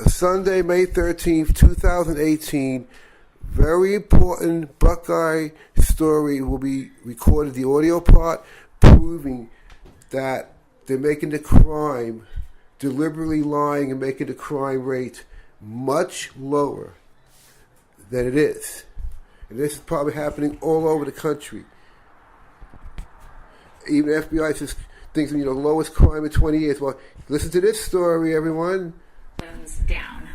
Sunday, May 13th, 2018. Very important Buckeye story will be recorded, the audio part, proving that they're making the crime, deliberately lying and making the crime rate much lower than it is. And this is probably happening all over the country. Even FBI just thinks, lowest crime in 20 years. Well, listen to this story, everyone. Down.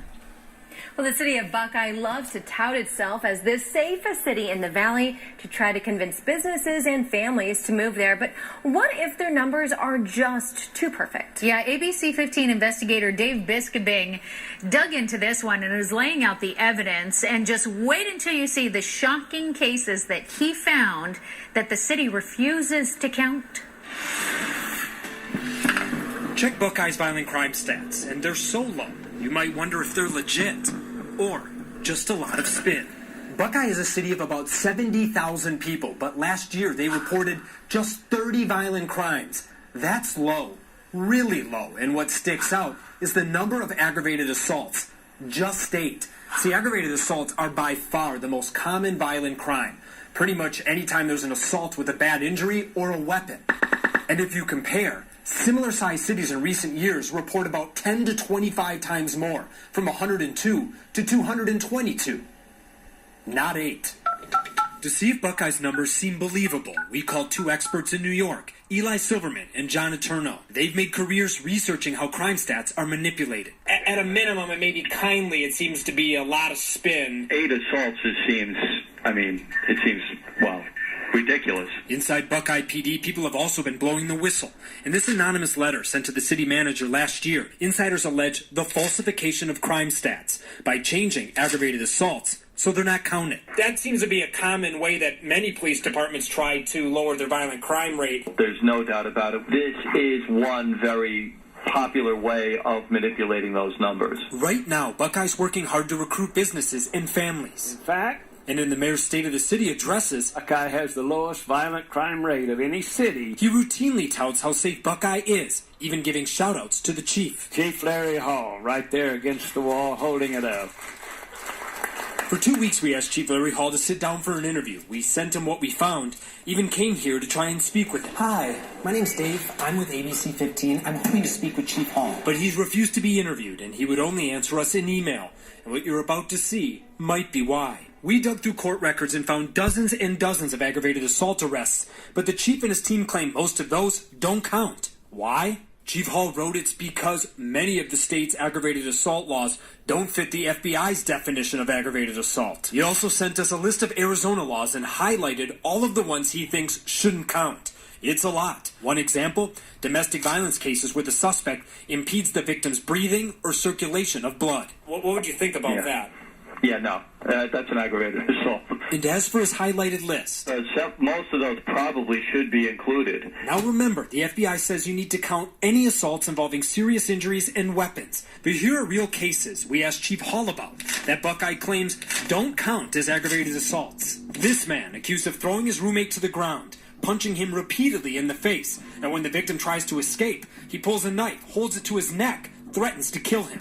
Well, the city of Buckeye loves to tout itself as the safest city in the valley to try to convince businesses and families to move there. But what if their numbers are just too perfect? Yeah, ABC 15 investigator Dave Biskabing dug into this one and is laying out the evidence. And just wait until you see the shocking cases that he found that the city refuses to count. Check Buckeye's violent crime stats, and they're so low, you might wonder if they're legit, or just a lot of spin. Buckeye is a city of about 70,000 people, but last year they reported just 30 violent crimes. That's low, really low, and what sticks out is the number of aggravated assaults, just 8. See, aggravated assaults are by far the most common violent crime. Pretty much anytime there's an assault with a bad injury or a weapon. And if you compare, similar-sized cities in recent years report about 10 to 25 times more, from 102 to 222. Not 8. To see if Buckeye's numbers seem believable, we called 2 experts in New York, Eli Silverman and John Eterno. They've made careers researching how crime stats are manipulated. At a minimum, and maybe kindly, it seems to be a lot of spin. 8 assaults, it seems, ridiculous. Inside Buckeye PD, people have also been blowing the whistle. In this anonymous letter sent to the city manager last year, insiders allege the falsification of crime stats by changing aggravated assaults so they're not counted. That seems to be a common way that many police departments try to lower their violent crime rate. There's no doubt about it. This is one very popular way of manipulating those numbers. Right now, Buckeye's working hard to recruit businesses and families. In fact, and in the mayor's State of the City addresses, Buckeye has the lowest violent crime rate of any city. He routinely touts how safe Buckeye is, even giving shout-outs to the chief. Chief Larry Hall, right there against the wall, holding it up. For 2 weeks, we asked Chief Larry Hall to sit down for an interview. We sent him what we found, even came here to try and speak with him. Hi, my name's Dave. I'm with ABC 15. I'm hoping to speak with Chief Hall. But he's refused to be interviewed, and he would only answer us in email. And what you're about to see might be why. We dug through court records and found dozens and dozens of aggravated assault arrests, but the chief and his team claim most of those don't count. Why? Chief Hall wrote it's because many of the state's aggravated assault laws don't fit the FBI's definition of aggravated assault. He also sent us a list of Arizona laws and highlighted all of the ones he thinks shouldn't count. It's a lot. One example, domestic violence cases where the suspect impedes the victim's breathing or circulation of blood. What would you think about that? Yeah, no, that's an aggravated assault. And as for his highlighted list, most of those probably should be included. Now remember, the FBI says you need to count any assaults involving serious injuries and weapons. But here are real cases we asked Chief Hall about that Buckeye claims don't count as aggravated assaults. This man accused of throwing his roommate to the ground, punching him repeatedly in the face, and when the victim tries to escape, he pulls a knife, holds it to his neck, threatens to kill him.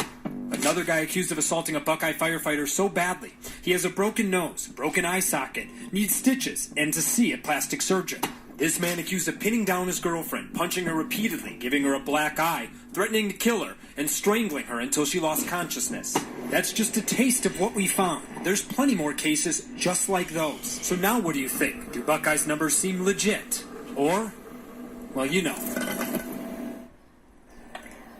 Another guy accused of assaulting a Buckeye firefighter so badly, he has a broken nose, broken eye socket, needs stitches, and to see a plastic surgeon. This man accused of pinning down his girlfriend, punching her repeatedly, giving her a black eye, threatening to kill her, and strangling her until she lost consciousness. That's just a taste of what we found. There's plenty more cases just like those. So now what do you think? Do Buckeye's numbers seem legit? Or, well, you know.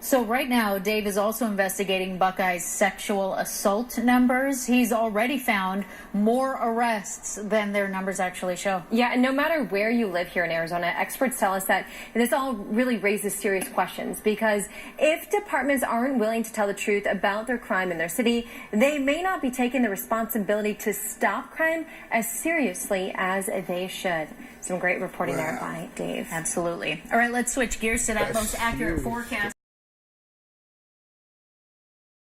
So right now, Dave is also investigating Buckeye's sexual assault numbers. He's already found more arrests than their numbers actually show. Yeah, and no matter where you live here in Arizona, experts tell us that this all really raises serious questions because if departments aren't willing to tell the truth about their crime in their city, they may not be taking the responsibility to stop crime as seriously as they should. Some great reporting there by Dave. Absolutely. All right, let's switch gears to that most accurate forecast.